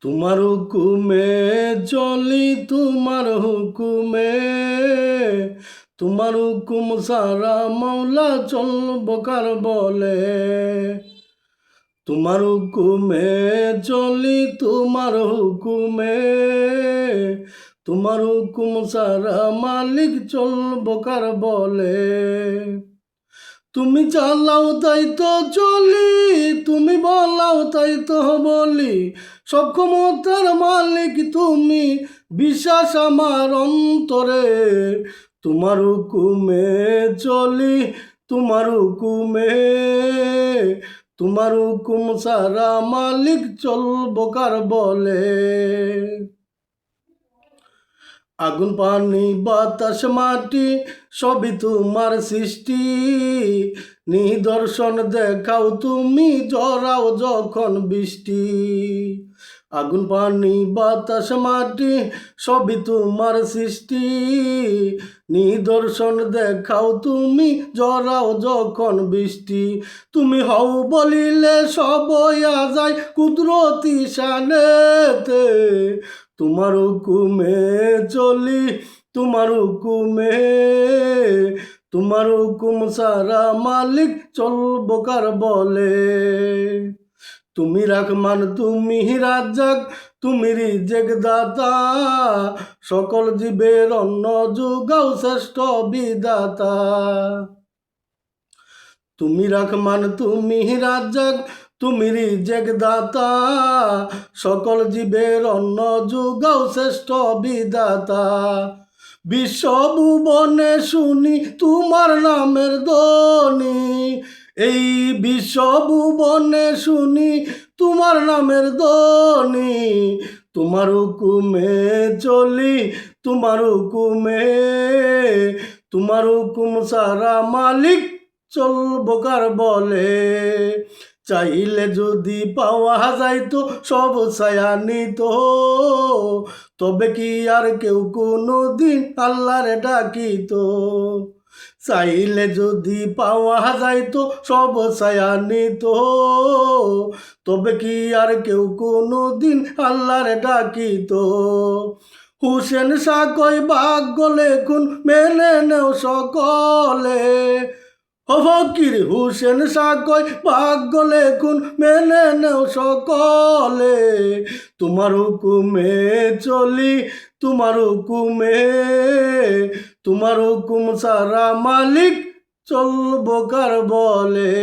তোমার হুকুমে চলি, তোমার হুকুমে, তোমার হুকুম সারা মাওলা চলব কার বলে। তোমার হুকুমে চলি, তোমার হুকুমে, তোমার হুকুম সারা মালিক চলব কার বলে। তুমি চালাও তাই তো চলি, তুমি বলাও তাই তো বলি, সব ক্ষমতার মালিক তুমি, বিশ্বাস আমার অন্তরে। তোমার হুকুমে চলি, তোমার হুকুমে, তোমার হুকুম সারা মালিক চলব কার বলে। আগুন পানি বাতাস মাটি সবই তোমার সৃষ্টি, নিদর্শন দেখাও তুমি জরাও যখন বৃষ্টি। আগুন পানি বাতাস মাটি সবই তোমার সৃষ্টি, নিদর্শন দেখাও তুমি জরাও যখন বৃষ্টি। তুমি হও বলিলে সব হইয়া যায় কুদরতি শানেতে। তোমার হুকুমে চলি, তোমার হুকুমে, তোমার হুকুম সারা মালিক চলব কার বলে। তুমি রাহমান, তুমি রাজ্জাক, তুমি রিজেক দাতা, সকল জীবের অন্ন যোগাও শ্রেষ্ঠ বিধাতা। তুমি রাহমান, তুমি রাজ্জাক, তুমি রিজেক দাতা, সকল জীবের অন্ন যোগাও শ্রেষ্ঠ বিধাতা। বিশ্বভুবনে শুনি তোমার নামের ধ্বনি, এই বিশ্বভুবনে শুনি তোমার নামের ধ্বনি। তোমার হুকুমে চলি, তোমার হুকুমে, তোমার হুকুম সারা মালিক চলব কার বলে। চাইলে যদি পাওয়া যাইতো সব ছায়া নিত, তবে কি আর কেউ কোনো দিন আল্লাহরে ডাকিত। চাইলে যদি পাওয়া যাইতো সব ছায়া নিত, তবে কি আর কেউ কোনো দিন আল্লাহরে ডাকিত। হুসেন শাহ কয় ভাগ্য লেখুন মেনে নেও সকলে, ও ফকির হুসেন শাহ কয় ভাগ্য লেখুন মেনে নেও সকলে। তোমার হুকুমে চলি, তোমার হুকুমে, তোমার হুকুম সারা মালিক চলব কার বলে।